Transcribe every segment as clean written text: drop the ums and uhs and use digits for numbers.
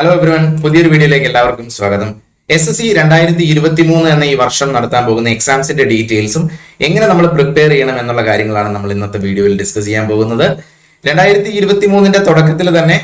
Hello everyone, പുതിയൊരു വീഡിയോയിലേക്ക് എല്ലാവർക്കും സ്വാഗതം. SSC 2023 എന്ന ഈ വർഷം നടത്താൻ പോകുന്ന എക്സാംസിന്റെ ഡീറ്റെയിൽസും എങ്ങനെ നമ്മൾ പ്രിപ്പയർ ചെയ്യണം എന്നുള്ള കാര്യങ്ങളാണ് നമ്മൾ ഇന്നത്തെ വീഡിയോയിൽ ഡിസ്കസ് ചെയ്യാൻ പോകുന്നത്. 2023 തുടക്കത്തിൽ തന്നെ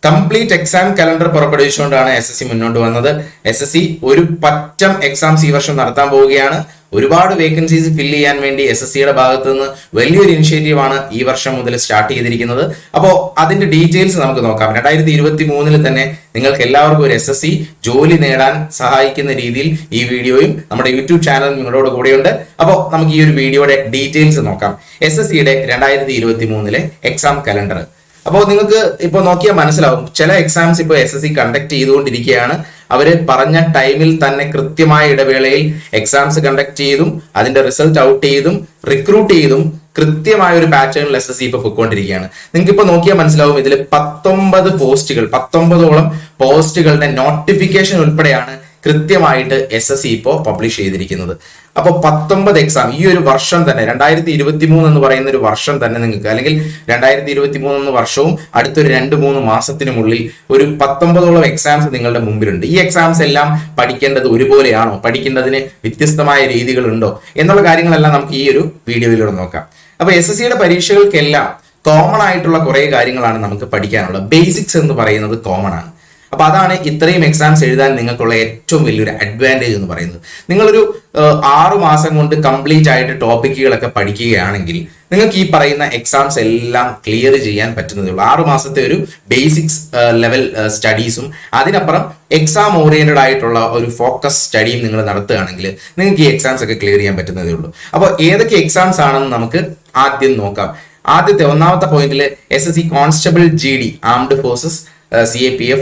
കംപ്ലീറ്റ് എക്സാം കലണ്ടർ പുറപ്പെടുവിച്ചുകൊണ്ടാണ് SSC മുന്നോട്ട് വന്നത്. SSC ഒരു പറ്റം എക്സാംസ് ഈ വർഷം നടത്താൻ പോവുകയാണ്. ഒരുപാട് വേക്കൻസീസ് ഫില്ല് ചെയ്യാൻ വേണ്ടി SSCയുടെ ഭാഗത്തു നിന്ന് വലിയൊരു ഇനിഷ്യേറ്റീവാണ് ഈ വർഷം മുതൽ സ്റ്റാർട്ട് ചെയ്തിരിക്കുന്നത്. അപ്പോൾ അതിന്റെ ഡീറ്റെയിൽസ് നമുക്ക് നോക്കാം. 2023 തന്നെ നിങ്ങൾക്ക് എല്ലാവർക്കും ഒരു SSC ജോലി നേടാൻ സഹായിക്കുന്ന രീതിയിൽ ഈ വീഡിയോയും നമ്മുടെ യൂട്യൂബ് ചാനലും നിങ്ങളോട് കൂടെയുണ്ട്. അപ്പോൾ നമുക്ക് ഈ ഒരു വീഡിയോയുടെ ഡീറ്റെയിൽസ് നോക്കാം. SSCയുടെ 2023 എക്സാം കലണ്ടർ. അപ്പോൾ നിങ്ങൾക്ക് ഇപ്പോൾ നോക്കിയാൽ മനസ്സിലാവും, ചില എക്സാംസ് ഇപ്പോൾ SSC കണ്ടക്ട് ചെയ്തുകൊണ്ടിരിക്കുകയാണ്. അവര് പറഞ്ഞ ടൈമിൽ തന്നെ കൃത്യമായ ഇടവേളയിൽ എക്സാംസ് കണ്ടക്ട് ചെയ്തും അതിന്റെ റിസൾട്ട് ഔട്ട് ചെയ്തും റിക്രൂട്ട് ചെയ്തും കൃത്യമായ ഒരു പാറ്റേണിൽ SSC ഇപ്പൊ പൊയ്ക്കൊണ്ടിരിക്കുകയാണ്. നിങ്ങൾക്ക് ഇപ്പൊ നോക്കിയാൽ മനസ്സിലാവും, ഇതിൽ 19ഓളം പോസ്റ്റുകളുടെ നോട്ടിഫിക്കേഷൻ ഉൾപ്പെടെയാണ് കൃത്യമായിട്ട് SSC ഇപ്പോൾ പബ്ലിഷ് ചെയ്തിരിക്കുന്നത്. അപ്പോൾ 19 എക്സാം ഈ ഒരു വർഷം തന്നെ 2023 എന്ന് പറയുന്ന ഒരു വർഷം തന്നെ നിങ്ങൾക്ക്, അല്ലെങ്കിൽ 2023 എന്ന വർഷവും അടുത്തൊരു 2-3 മാസത്തിനുള്ളിൽ ഒരു 19ഓളം എക്സാംസ് നിങ്ങളുടെ മുമ്പിലുണ്ട്. ഈ എക്സാംസ് എല്ലാം പഠിക്കേണ്ടത് ഒരുപോലെയാണോ, പഠിക്കേണ്ടതിന് വ്യത്യസ്തമായ രീതികളുണ്ടോ എന്നുള്ള കാര്യങ്ങളെല്ലാം നമുക്ക് ഈ ഒരു വീഡിയോയിലൂടെ നോക്കാം. അപ്പൊ SSCയുടെ പരീക്ഷകൾക്കെല്ലാം കോമൺ ആയിട്ടുള്ള കുറെ കാര്യങ്ങളാണ് നമുക്ക് പഠിക്കാനുള്ളത്. ബേസിക്സ് എന്ന് പറയുന്നത് കോമൺ ആണ്. അപ്പൊ അതാണ് ഇത്രയും എക്സാംസ് എഴുതാൻ നിങ്ങൾക്കുള്ള ഏറ്റവും വലിയൊരു അഡ്വാൻറ്റേജ് എന്ന് പറയുന്നത്. നിങ്ങളൊരു 6 മാസം കൊണ്ട് കംപ്ലീറ്റ് ആയിട്ട് ടോപ്പിക്കുകളൊക്കെ പഠിക്കുകയാണെങ്കിൽ നിങ്ങൾക്ക് ഈ പറയുന്ന എക്സാംസ് എല്ലാം ക്ലിയർ ചെയ്യാൻ പറ്റുന്നതേ ഉള്ളൂ. 6 മാസത്തെ ഒരു ബേസിക്സ് ലെവൽ സ്റ്റഡീസും അതിനപ്പുറം എക്സാം ഓറിയന്റഡ് ആയിട്ടുള്ള ഒരു ഫോക്കസ് സ്റ്റഡിയും നിങ്ങൾ നടത്തുകയാണെങ്കിൽ നിങ്ങൾക്ക് ഈ എക്സാംസ് ഒക്കെ ക്ലിയർ ചെയ്യാൻ പറ്റുന്നതേ ഉള്ളൂ. അപ്പോൾ ഏതൊക്കെ എക്സാംസ് ആണെന്ന് നമുക്ക് ആദ്യം നോക്കാം. ആദ്യത്തെ ഒന്നാമത്തെ പോയിന്റിൽ SSC constable GD armed forces CAPF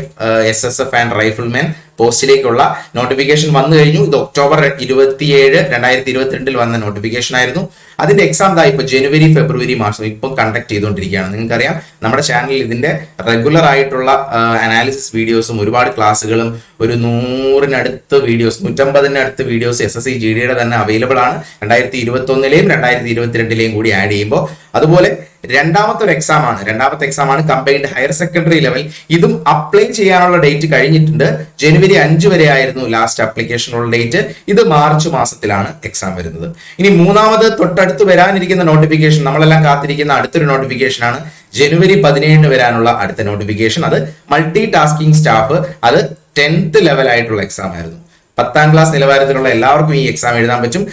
SSF and rifleman പോസ്റ്റിലേക്കുള്ള നോട്ടിഫിക്കേഷൻ വന്നു കഴിഞ്ഞു. ഇത് ഒക്ടോബർ 27, 2022 വന്ന നോട്ടിഫിക്കേഷൻ ആയിരുന്നു. അതിന്റെ എക്സാം ഇപ്പൊ ജനുവരി, ഫെബ്രുവരി മാസം ഇപ്പൊ കണ്ടക്ട് ചെയ്തുകൊണ്ടിരിക്കുകയാണ്. നിങ്ങൾക്കറിയാം, നമ്മുടെ ചാനലിൽ ഇതിന്റെ റെഗുലർ ആയിട്ടുള്ള അനാലിസിസ് വീഡിയോസും ഒരുപാട് ക്ലാസ്സുകളും ഒരു 100-നടുത്ത് വീഡിയോസ്, 150-നടുത്ത് വീഡിയോസ് SSC GDയുടെ തന്നെ അവൈലബിൾ ആണ്. 2021 2022 കൂടി ആഡ് ചെയ്യുമ്പോൾ. അതുപോലെ രണ്ടാമത്തെ എക്സാം ആണ് കമ്പൈൻഡ് ഹയർ സെക്കൻഡറി ലെവൽ. ഇതും അപ്ലൈ ചെയ്യാനുള്ള ഡേറ്റ് കഴിഞ്ഞിട്ടുണ്ട്. ജനുവരി 5 വരെ ആയിരുന്നു ലാസ്റ്റ് അപ്ലിക്കേഷനുള്ള ഡേറ്റ്. ഇത് മാർച്ച് മാസത്തിലാണ് എക്സാം വരുന്നത്. ഇനി മൂന്നാമത് തൊട്ടടുത്ത് വരാനിരിക്കുന്ന നോട്ടിഫിക്കേഷൻ, നമ്മളെല്ലാം കാത്തിരിക്കുന്ന അടുത്തൊരു നോട്ടിഫിക്കേഷൻ ആണ് ജനുവരി 17 വരാനുള്ള അടുത്ത നോട്ടിഫിക്കേഷൻ. അത് മൾട്ടി ടാസ്കിംഗ് സ്റ്റാഫ്. അത് 10th ലെവൽ ആയിട്ടുള്ള എക്സാം ആയിരുന്നു. 10ാം ക്ലാസ് നിലവാരത്തിലുള്ള എല്ലാവർക്കും ഈ എക്സാം എഴുതാൻ പറ്റും.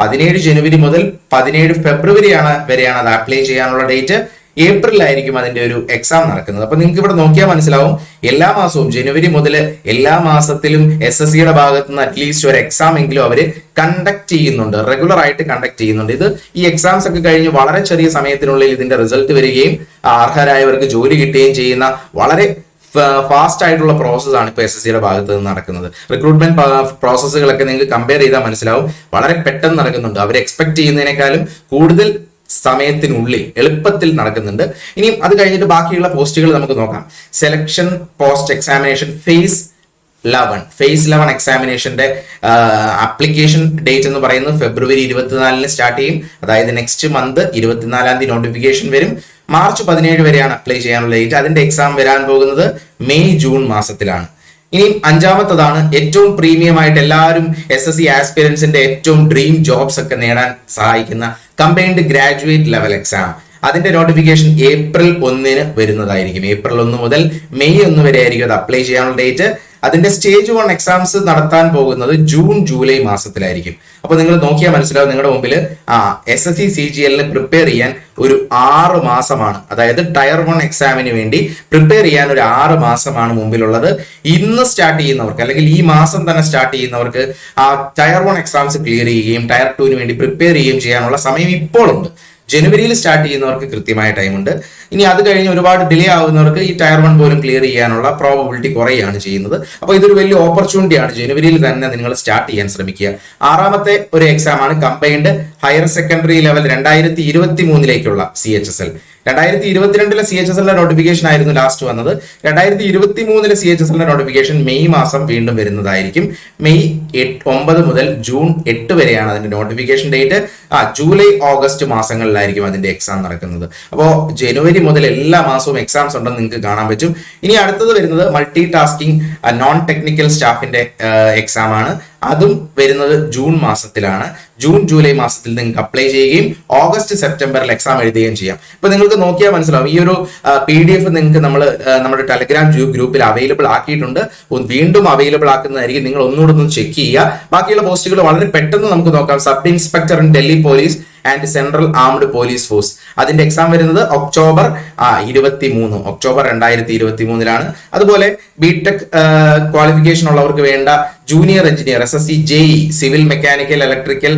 17 ജനുവരി മുതൽ 17 ഫെബ്രുവരി വരെയാണ് അത് അപ്ലൈ ചെയ്യാനുള്ള ഡേറ്റ്. ഏപ്രിലായിരിക്കും അതിന്റെ ഒരു എക്സാം നടക്കുന്നത്. അപ്പൊ നിങ്ങൾക്ക് ഇവിടെ നോക്കിയാൽ മനസ്സിലാവും, എല്ലാ മാസവും ജനുവരി മുതൽ എല്ലാ മാസത്തിലും SSCയുടെ ഭാഗത്ത് നിന്ന് അറ്റ്ലീസ്റ്റ് ഒരു എക്സാം എങ്കിലും അവര് കണ്ടക്ട് ചെയ്യുന്നുണ്ട്, റെഗുലർ ആയിട്ട് കണ്ടക്ട് ചെയ്യുന്നുണ്ട്. ഇത് ഈ എക്സാംസ് ഒക്കെ കഴിഞ്ഞ് വളരെ ചെറിയ സമയത്തിനുള്ളിൽ ഇതിന്റെ റിസൾട്ട് വരികയും അർഹരായവർക്ക് ജോലി കിട്ടുകയും ചെയ്യുന്ന വളരെ ഫാസ്റ്റ് ആയിട്ടുള്ള പ്രോസസ് ആണ് ഇപ്പൊ SSCയുടെ ഭാഗത്ത് നിന്ന് നടക്കുന്നത്. റിക്രൂട്ട്മെന്റ് പ്രോസസ്സുകളൊക്കെ നിങ്ങൾക്ക് കമ്പയർ ചെയ്താൽ മനസ്സിലാവും, വളരെ പെട്ടെന്ന് നടക്കുന്നുണ്ട്. അവർ എക്സ്പെക്ട് ചെയ്യുന്നതിനേക്കാളും കൂടുതൽ സമയത്തിനുള്ളിൽ എളുപ്പത്തിൽ നടക്കുന്നുണ്ട്. ഇനിയും അത് കഴിഞ്ഞിട്ട് ബാക്കിയുള്ള പോസ്റ്റുകൾ നമുക്ക് നോക്കാം. സെലക്ഷൻ പോസ്റ്റ് എക്സാമിനേഷൻ ഫേസ് 11 എക്സാമിനേഷന്റെ ആപ്ലിക്കേഷൻ ഡേറ്റ് എന്ന് പറയുന്നത് ഫെബ്രുവരി 24 സ്റ്റാർട്ട് ചെയ്യും. അതായത് നെക്സ്റ്റ് മന്ത് 24 നോട്ടിഫിക്കേഷൻ വരും. മാർച്ച് 17 വരെയാണ് അപ്ലൈ ചെയ്യാനുള്ള ഡേറ്റ്. അതിന്റെ എക്സാം വരാൻ പോകുന്നത് മെയ് ജൂൺ മാസത്തിലാണ്. ഇനി അഞ്ചാമത്തതാണ് ഏറ്റവും പ്രീമിയം ആയിട്ട് എല്ലാവരും SSC ആസ്പിരൻസിന്റെ ഏറ്റവും ഡ്രീം ജോബ്സ് ഒക്കെ നേടാൻ സഹായിക്കുന്ന കമ്പൈൻഡ് ഗ്രാജുവേറ്റ് ലെവൽ എക്സാം. അതിന്റെ നോട്ടിഫിക്കേഷൻ ഏപ്രിൽ 1 വരുന്നതായിരിക്കും. ഏപ്രിൽ 1 മുതൽ മെയ് 1 വരെ ആയിരിക്കും അത് അപ്ലൈ ചെയ്യാനുള്ള ഡേറ്റ്. അതിന്റെ സ്റ്റേജ് 1 എക്സാംസ് നടത്താൻ പോകുന്നത് ജൂൺ ജൂലൈ മാസത്തിലായിരിക്കും. അപ്പൊ നിങ്ങൾ നോക്കിയാൽ മനസ്സിലാവും, നിങ്ങളുടെ മുമ്പിൽ SSC CGLന് പ്രിപ്പയർ ചെയ്യാൻ ഒരു 6 മാസമാണ്, അതായത് ടയർ 1 എക്സാമിന് വേണ്ടി പ്രിപ്പയർ ചെയ്യാൻ ഒരു 6 മാസമാണ് മുമ്പിലുള്ളത്. ഇന്ന് സ്റ്റാർട്ട് ചെയ്യുന്നവർക്ക്, അല്ലെങ്കിൽ ഈ മാസം തന്നെ സ്റ്റാർട്ട് ചെയ്യുന്നവർക്ക് ആ ടയർ 1 എക്സാംസ് ക്ലിയർ ചെയ്യുകയും ടയർ 2 വേണ്ടി പ്രിപ്പയർ ചെയ്യുകയും ചെയ്യാനുള്ള സമയം ഇപ്പോൾ ഉണ്ട്. ജനുവരിയിൽ സ്റ്റാർട്ട് ചെയ്യുന്നവർക്ക് കൃത്യമായ ടൈമുണ്ട്. ഇനി അത് കഴിഞ്ഞ് ഒരുപാട് ഡിലേ ആവുന്നവർക്ക് ഈ ടയർ 1 പോലും ക്ലിയർ ചെയ്യാനുള്ള പ്രോബബിലിറ്റി കുറയാണ് ചെയ്യുന്നത്. അപ്പോൾ ഇതൊരു വലിയ ഓപ്പർച്യൂണിറ്റിയാണ്. ജനുവരിയിൽ തന്നെ നിങ്ങൾ സ്റ്റാർട്ട് ചെയ്യാൻ ശ്രമിക്കുക. ആറാമത്തെ ഒരു എക്സാം ആണ് combined higher secondary level 2023 CHSL. 2022 CHSL notification ആയിരുന്നു ലാസ്റ്റ് വന്നത്. 2023 CHSL നോട്ടിഫിക്കേഷൻ മെയ് മാസം വീണ്ടും വരുന്നതായിരിക്കും. മെയ് 9 മുതൽ ജൂൺ 8 വരെയാണ് അതിന്റെ നോട്ടിഫിക്കേഷൻ ഡേറ്റ്. ജൂലൈ ഓഗസ്റ്റ് മാസങ്ങളിലായിരിക്കും അതിന്റെ എക്സാം നടക്കുന്നത്. അപ്പോൾ ജനുവരി മുതൽ എല്ലാ മാസവും എക്സാംസ് ഉണ്ടെന്ന് നിങ്ങൾക്ക് കാണാൻ പറ്റും. ഇനി അടുത്തത് വരുന്നത് മൾട്ടി ടാസ്കിംഗ് നോൺ ടെക്നിക്കൽ സ്റ്റാഫിന്റെ എക്സാം ആണ്. അതും വരുന്നത് ജൂൺ മാസത്തിലാണ്. ജൂൺ ജൂലൈ മാസത്തിൽ നിങ്ങൾക്ക് അപ്ലൈ ചെയ്യുകയും ഓഗസ്റ്റ് സെപ്റ്റംബറിൽ എക്സാം എഴുതുകയും ചെയ്യാം. ഇപ്പൊ നിങ്ങൾക്ക് നോക്കിയാൽ മനസ്സിലാവും, ഈ ഒരു PDF നിങ്ങൾക്ക് നമ്മുടെ ടെലഗ്രാം ഗ്രൂപ്പിൽ അവൈലബിൾ ആക്കിയിട്ടുണ്ട്. വീണ്ടും അവൈലബിൾ ആക്കുന്നതായിരിക്കും. നിങ്ങൾ ഒന്നുകൂടെ ഒന്ന് ചെക്ക് ചെയ്യുക. ബാക്കിയുള്ള പോസ്റ്റുകൾ വളരെ പെട്ടെന്ന് നമുക്ക് നോക്കാം. Sub inspector in Delhi police and central armed police force, അതിന്റെ എക്സാം വരുന്നത് ഒക്ടോബർ 2023. അതുപോലെ ബിടെക് ക്വാളിഫിക്കേഷൻ ഉള്ളവർക്ക് വേണ്ട junior engineer SSC JE civil mechanical electrical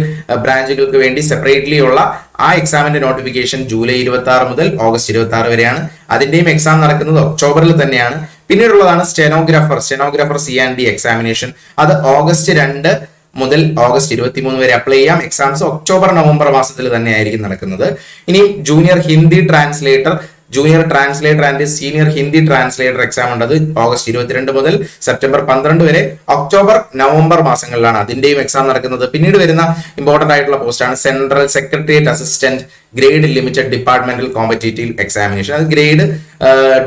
ബ്രാഞ്ചുകൾക്ക് വേണ്ടി സെപ്പറേറ്റ്ലി ഉള്ള ആ എക്സാമിന്റെ നോട്ടിഫിക്കേഷൻ ജൂലൈ 26 മുതൽ ഓഗസ്റ്റ് 26 വരെയാണ്. അതിന്റെയും എക്സാം നടക്കുന്നത് ഒക്ടോബറിൽ തന്നെയാണ്. പിന്നീടുള്ളതാണ് സ്റ്റെനോഗ്രാഫർ C&D എക്സാമിനേഷൻ. അത് ഓഗസ്റ്റ് 2 മുതൽ ഓഗസ്റ്റ് 23 വരെ അപ്ലൈ ചെയ്യാം. എക്സാംസ് ഒക്ടോബർ നവംബർ മാസത്തിൽ തന്നെ ആയിരിക്കും നടക്കുന്നത്. ഇനി junior Hindi translator and senior Hindi translator exam ഉണ്ട്. അത് ഓഗസ്റ്റ് 22 മുതൽ സെപ്റ്റംബർ 12 വരെ. ഒക്ടോബർ നവംബർ മാസങ്ങളിലാണ് അതിന്റെയും എക്സാം നടക്കുന്നത്. പിന്നീട് വരുന്ന ഇമ്പോർട്ടന്റ് ആയിട്ടുള്ള പോസ്റ്റാണ് central secretariat assistant grade limited departmental competitive examination. അത് ഗ്രേഡ്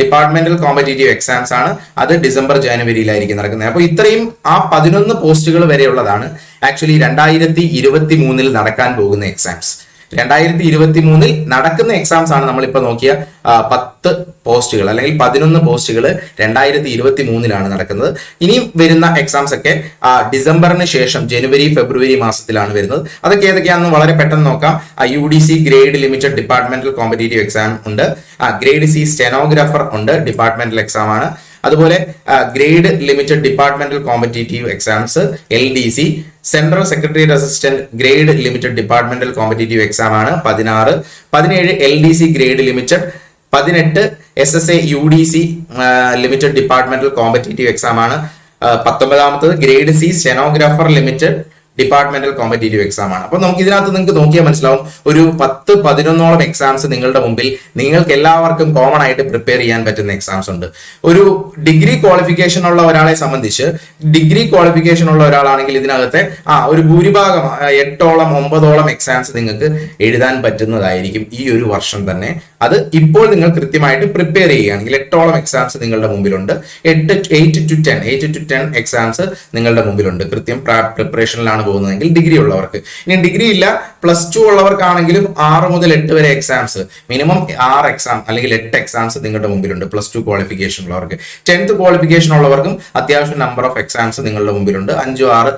ഡിപ്പാർട്ട്മെന്റൽ കോമ്പറ്റേറ്റീവ് എക്സാംസ് ആണ്. അത് ഡിസംബർ ജനുവരിയിലായിരിക്കും നടക്കുന്നത്. അപ്പോൾ ഇത്രയും 11 പോസ്റ്റുകൾ വരെയുള്ളതാണ് ആക്ച്വലി 2023 നടക്കാൻ പോകുന്ന എക്സാംസ്. 2023 നടക്കുന്ന എക്സാംസ് ആണ് നമ്മളിപ്പോ നോക്കിയ 10 പോസ്റ്റുകൾ അല്ലെങ്കിൽ 11 പോസ്റ്റുകൾ 2023 നടക്കുന്നത്. ഇനിയും വരുന്ന എക്സാംസ് ഒക്കെ ഡിസംബറിന് ശേഷം ജനുവരി ഫെബ്രുവരി മാസത്തിലാണ് വരുന്നത്. അതൊക്കെ ഏതൊക്കെയാണെന്ന് വളരെ പെട്ടെന്ന് നോക്കാം. UDC grade limited departmental competitive exam ഉണ്ട്. ഗ്രേഡ് C സ്റ്റെനോഗ്രാഫർ ഉണ്ട്, ഡിപ്പാർട്ട്മെന്റൽ എക്സാം ആണ്. അതുപോലെ grade limited departmental competitive exams LDC central secretariat assistant grade limited departmental competitive exam ആണ് 16. 17 LDC grade limited. 18 SSA UDC limited departmental competitive exam ആണ്. 19 grade C stenographer limited departmental competitive exam ആണ്. അപ്പൊ നമുക്ക് ഇതിനകത്ത് നിങ്ങൾക്ക് നോക്കിയാൽ മനസ്സിലാവും, ഒരു 10-11 എക്സാംസ് നിങ്ങളുടെ മുമ്പിൽ നിങ്ങൾക്ക് എല്ലാവർക്കും കോമൺ ആയിട്ട് പ്രിപ്പയർ ചെയ്യാൻ പറ്റുന്ന എക്സാംസ് ഉണ്ട്. ഒരു ഡിഗ്രി ക്വാളിഫിക്കേഷൻ ഉള്ള ഒരാളെ സംബന്ധിച്ച്, ഡിഗ്രി ക്വാളിഫിക്കേഷൻ ഉള്ള ഒരാളാണെങ്കിൽ ഇതിനകത്തെ ഒരു ഭൂരിഭാഗം 8-9 എക്സാംസ് നിങ്ങൾക്ക് എഴുതാൻ പറ്റുന്നതായിരിക്കും ഈ ഒരു വർഷം തന്നെ. അത് ഇപ്പോൾ നിങ്ങൾ കൃത്യമായിട്ട് പ്രിപ്പയർ ചെയ്യുകയാണെങ്കിൽ 8 എക്സാംസ് നിങ്ങളുടെ മുമ്പിലുണ്ട്. 8 to 10 എക്സാംസ് നിങ്ങളുടെ മുമ്പിലുണ്ട്. കൃത്യം പ്രിപ്പറേഷനിലാണ് പോകുന്നതെങ്കിൽ ഡിഗ്രി ഉള്ളവർക്ക്. ഇനി ഡിഗ്രി ഇല്ല, +2 ഉള്ളവർക്കാണെങ്കിലും 6 മുതൽ 8 വരെ എക്സാംസ്, മിനിമം 6 എക്സാം അല്ലെങ്കിൽ 8 എക്സാംസ് നിങ്ങളുടെ മുമ്പിലുണ്ട്. +2 ക്വാളിഫിക്കേഷൻ ഉള്ളവർക്ക്. 10th ക്വാളിഫിക്കേഷൻ ഉള്ളവർക്കും അത്യാവശ്യം നമ്പർ ഓഫ് എക്സാംസ് നിങ്ങളുടെ മുമ്പിലുണ്ട്. 5-6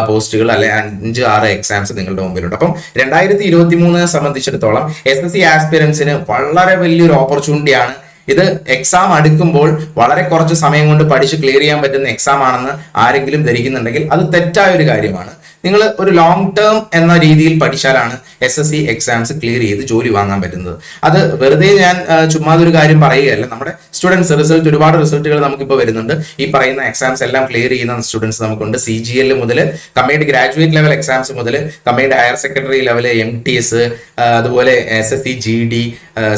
പോസ്റ്റുകൾ അല്ലെ 5-6 എക്സാംസ് നിങ്ങളുടെ മുമ്പിലുണ്ട്. അപ്പം 2023 സംബന്ധിച്ചിടത്തോളം SSC ആസ്പിരൻസിന് വളരെ വലിയൊരു ഓപ്പർച്യൂണിറ്റിയാണ്. ഇത് എക്സാം അടുക്കുമ്പോൾ വളരെ കുറച്ച് സമയം കൊണ്ട് പഠിച്ച് ക്ലിയർ ചെയ്യാൻ പറ്റുന്ന എക്സാം ആണെന്ന് ആരെങ്കിലും ധരിക്കുന്നുണ്ടെങ്കിൽ അത് തെറ്റായ ഒരു കാര്യമാണ്. നിങ്ങൾ ഒരു ലോങ് ടേം എന്ന രീതിയിൽ പഠിച്ചാലാണ് SSC എക്സാംസ് ക്ലിയർ ചെയ്ത് ജോലി വാങ്ങാൻ പറ്റുന്നത്. അത് വെറുതെ ഞാൻ ചുമ്മാതൊരു കാര്യം പറയുകയല്ല. നമ്മുടെ സ്റ്റുഡൻസ് ഒരുപാട് റിസൾട്ടുകൾ നമുക്കിപ്പോൾ വരുന്നുണ്ട്. ഈ പറയുന്ന എക്സാംസ് എല്ലാം ക്ലിയർ ചെയ്യുന്ന സ്റ്റുഡൻസ് നമുക്കുണ്ട്. CGL മുതൽ കമ്പൈൻഡ് ഗ്രാജുവേറ്റ് ലെവൽ എക്സാംസ് മുതൽ combined higher secondary level MTS, അതുപോലെ SSC GD,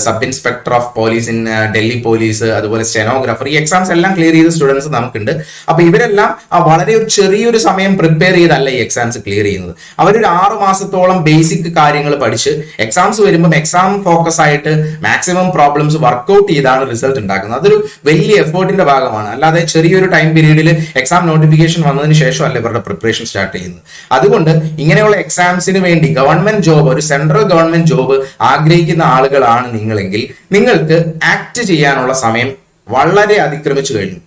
sub inspector of police in Delhi police, അതുപോലെ സ്റ്റെനോഗ്രാഫർ, ഈ എക്സാംസ് എല്ലാം ക്ലിയർ ചെയ്ത സ്റ്റുഡൻസ് നമുക്കുണ്ട്. അപ്പൊ ഇവരെല്ലാം വളരെ ചെറിയൊരു സമയം പ്രിപ്പയർ ചെയ്തല്ല ഈ എക്സാംസ് ക്ലിയർ ചെയ്യുന്നത്. അവരൊരു 6 മാസത്തോളം ബേസിക് കാര്യങ്ങൾ പഠിച്ച് എക്സാംസ് വരുമ്പോൾ എക്സാം ഫോക്കസ് ആയിട്ട് മാക്സിമം പ്രോബ്ലംസ് വർക്ക്ഔട്ട് ചെയ്താണ് റിസൾട്ട് ഉണ്ടാക്കുന്നത്. അതൊരു വലിയ എഫേർട്ടിന്റെ ഭാഗമാണ്. അല്ലാതെ ചെറിയൊരു ടൈം പീരീഡിൽ എക്സാം നോട്ടിഫിക്കേഷൻ വന്നതിന് ശേഷമല്ല ഇവരുടെ പ്രിപ്പറേഷൻ സ്റ്റാർട്ട് ചെയ്യുന്നത്. അതുകൊണ്ട് ഇങ്ങനെയുള്ള എക്സാംസിന് വേണ്ടി ഗവൺമെന്റ് ജോബ്, ഒരു സെൻട്രൽ ഗവൺമെന്റ് ജോബ് ആഗ്രഹിക്കുന്ന ആളുകളാണ് നിങ്ങളെങ്കിൽ നിങ്ങൾക്ക് ആക്ട് ചെയ്യാനുള്ള സമയം വളരെ അതിക്രമിച്ചു കഴിഞ്ഞു.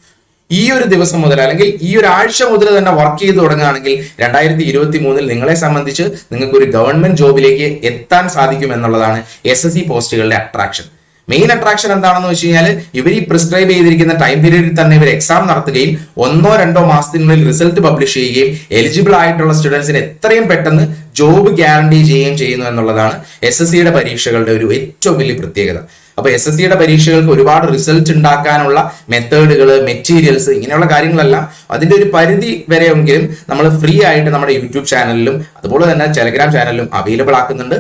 ഈ ഒരു ദിവസം മുതൽ അല്ലെങ്കിൽ ഈ ഒരു ആഴ്ച മുതൽ തന്നെ വർക്ക് ചെയ്ത് തുടങ്ങുകയാണെങ്കിൽ 2023 നിങ്ങളെ സംബന്ധിച്ച് നിങ്ങൾക്ക് ഒരു ഗവൺമെന്റ് ജോബിലേക്ക് എത്താൻ സാധിക്കും എന്നുള്ളതാണ് SSC പോസ്റ്റുകളുടെ അട്രാക്ഷൻ. മെയിൻ അട്രാക്ഷൻ എന്താണെന്ന് വെച്ച് കഴിഞ്ഞാൽ ഇവർ ഈ പ്രിസ്ക്രൈബ് ചെയ്തിരിക്കുന്ന ടൈം പീരീഡിൽ തന്നെ ഇവർ എക്സാം നടത്തുകയും 1-2 മാസത്തിനുള്ളിൽ റിസൾട്ട് പബ്ലിഷ് ചെയ്യുകയും എലിജിബിൾ ആയിട്ടുള്ള സ്റ്റുഡൻസിന് എത്രയും പെട്ടെന്ന് ജോബ് ഗ്യാരണ്ടി ചെയ്യുകയും ചെയ്യുന്നു എന്നുള്ളതാണ് SSCയുടെ പരീക്ഷകളുടെ ഒരു ഏറ്റവും വലിയ പ്രത്യേകത. അപ്പൊ SSCയുടെ പരീക്ഷകൾക്ക് ഒരുപാട് റിസൾട്ട് ഉണ്ടാക്കാനുള്ള മെത്തേഡുകൾ, മെറ്റീരിയൽസ്, ഇങ്ങനെയുള്ള കാര്യങ്ങളെല്ലാം അതിന്റെ ഒരു പരിധി വരെയെങ്കിലും നമ്മൾ ഫ്രീ ആയിട്ട് നമ്മുടെ യൂട്യൂബ് ചാനലിലും അതുപോലെ തന്നെ ടെലഗ്രാം ചാനലിലും അവൈലബിൾ ആക്കുന്നുണ്ട്.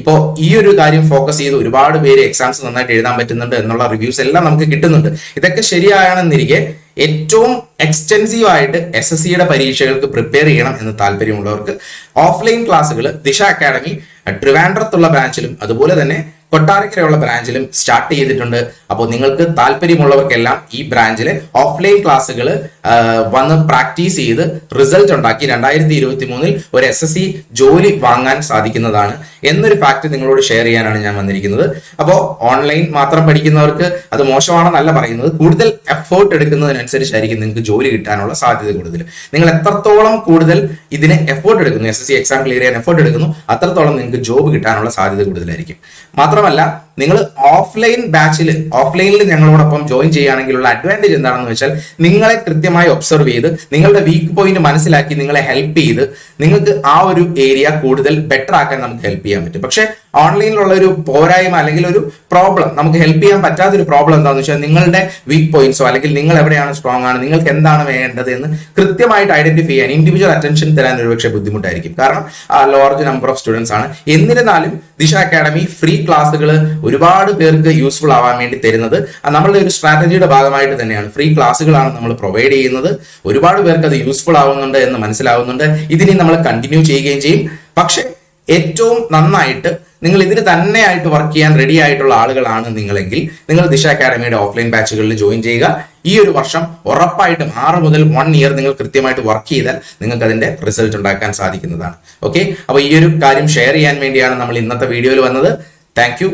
ഇപ്പോൾ ഈ ഒരു കാര്യം ഫോക്കസ് ചെയ്ത് ഒരുപാട് പേര് എക്സാംസ് നന്നായിട്ട് എഴുതാൻ പറ്റുന്നുണ്ട് എന്നുള്ള റിവ്യൂസ് എല്ലാം നമുക്ക് കിട്ടുന്നുണ്ട്. ഇതൊക്കെ ശരിയാണെന്നിരിക്കെ ഏറ്റവും എക്സ്റ്റെൻസീവ് ആയിട്ട് SSCയുടെ പരീക്ഷകൾക്ക് പ്രിപ്പയർ ചെയ്യണം എന്ന് താല്പര്യമുള്ളവർക്ക് ഓഫ്ലൈൻ ക്ലാസ്സുകൾ ദിശ അക്കാഡമി ട്രിവാൻഡ്രത്തുള്ള ബ്രാഞ്ചിലും അതുപോലെ തന്നെ കൊട്ടാരക്കരയുള്ള ബ്രാഞ്ചിലും സ്റ്റാർട്ട് ചെയ്തിട്ടുണ്ട്. അപ്പോൾ നിങ്ങൾക്ക് താല്പര്യമുള്ളവർക്കെല്ലാം ഈ ബ്രാഞ്ചിലെ ഓഫ്ലൈൻ ക്ലാസ്സുകൾ വന്ന് പ്രാക്ടീസ് ചെയ്ത് റിസൾട്ട് ഉണ്ടാക്കി 2023 ഒരു SSC ജോലി വാങ്ങാൻ സാധിക്കുന്നതാണ് എന്നൊരു ഫാക്ട് നിങ്ങളോട് ഷെയർ ചെയ്യാനാണ് ഞാൻ വന്നിരിക്കുന്നത്. അപ്പോൾ ഓൺലൈൻ മാത്രം പഠിക്കുന്നവർക്ക് അത് മോശമാണെന്നല്ല പറയുന്നത്, കൂടുതൽ എഫേർട്ട് എടുക്കുന്നതിനനുസരിച്ചായിരിക്കും നിങ്ങൾക്ക് ജോലി കിട്ടാനുള്ള സാധ്യത കൂടുതൽ. നിങ്ങൾ എത്രത്തോളം കൂടുതൽ ഇതിന് എഫേർട്ട് എടുക്കുന്നു, SSC എക്സാം ക്ലിയർ ചെയ്യാൻ എഫേർട്ട് എടുക്കുന്നു, അത്രത്തോളം നിങ്ങൾക്ക് ജോബ് കിട്ടാനുള്ള സാധ്യത കൂടുതലായിരിക്കും. മാത്രമല്ല നിങ്ങൾ ഓഫ്ലൈനിൽ ഞങ്ങളോടൊപ്പം ജോയിൻ ചെയ്യുകയാണെങ്കിലുള്ള അഡ്വാൻറ്റേജ് എന്താണെന്ന് വെച്ചാൽ നിങ്ങളെ കൃത്യമായി ഒബ്സർവ് ചെയ്ത് നിങ്ങളുടെ വീക്ക് പോയിന്റ് മനസ്സിലാക്കി നിങ്ങളെ ഹെൽപ്പ് ചെയ്ത് നിങ്ങൾക്ക് ആ ഒരു ഏരിയ കൂടുതൽ ബെറ്റർ ആക്കാൻ നമുക്ക് ഹെൽപ്പ് ചെയ്യാൻ പറ്റും. പക്ഷെ ഓൺലൈനിലുള്ള ഒരു പോരായ്മ അല്ലെങ്കിൽ ഒരു പ്രോബ്ലം, നമുക്ക് ഹെൽപ്പ് ചെയ്യാൻ പറ്റാത്തൊരു പ്രോബ്ലം എന്താണെന്ന് വെച്ചാൽ നിങ്ങളുടെ വീക്ക് പോയിന്റ്സോ അല്ലെങ്കിൽ നിങ്ങൾ എവിടെയാണ് സ്ട്രോങ് ആണ്, നിങ്ങൾക്ക് എന്താണ് വേണ്ടത് എന്ന് കൃത്യമായിട്ട് ഐഡന്റിഫൈ ചെയ്യാൻ ഇൻഡിവിജ്വൽ അറ്റൻഷൻ തരാൻ ഒരുപക്ഷെ ബുദ്ധിമുട്ടായിരിക്കും. കാരണം ലാർജ് നമ്പർ ഓഫ് സ്റ്റുഡൻസ് ആണ്. എന്നിരുന്നാലും ദിശ അക്കാഡമി ഫ്രീ ക്ലാസ്സുകൾ ഒരുപാട് പേർക്ക് യൂസ്ഫുൾ ആവാൻ വേണ്ടി തരുന്നത് നമ്മളുടെ ഒരു സ്ട്രാറ്റജിയുടെ ഭാഗമായിട്ട് തന്നെയാണ്. ഫ്രീ ക്ലാസ്സുകളാണ് നമ്മൾ പ്രൊവൈഡ് ചെയ്യുന്നത്. ഒരുപാട് പേർക്ക് അത് യൂസ്ഫുൾ ആവുന്നുണ്ട് എന്ന് മനസ്സിലാവുന്നുണ്ട്. ഇതിനി നമ്മൾ കണ്ടിന്യൂ ചെയ്യുകയും ചെയ്യും. പക്ഷെ ഏറ്റവും നന്നായിട്ട് നിങ്ങൾ ഇതിന് തന്നെയായിട്ട് വർക്ക് ചെയ്യാൻ റെഡി ആയിട്ടുള്ള ആളുകളാണ് നിങ്ങളെങ്കിൽ നിങ്ങൾ ദിശ അക്കാഡമിയുടെ ഓഫ്ലൈൻ ബാച്ചുകളിൽ ജോയിൻ ചെയ്യുക. ഈ ഒരു വർഷം ഉറപ്പായിട്ടും 6 മുതൽ 1 ഇയർ നിങ്ങൾ കൃത്യമായിട്ട് വർക്ക് ചെയ്താൽ നിങ്ങൾക്ക് അതിന്റെ റിസൾട്ട് ഉണ്ടാക്കാൻ സാധിക്കുന്നതാണ്. ഓക്കെ, അപ്പോൾ ഈ ഒരു കാര്യം ഷെയർ ചെയ്യാൻ വേണ്ടിയാണ് നമ്മൾ ഇന്നത്തെ വീഡിയോയിൽ വന്നത്. Thank you.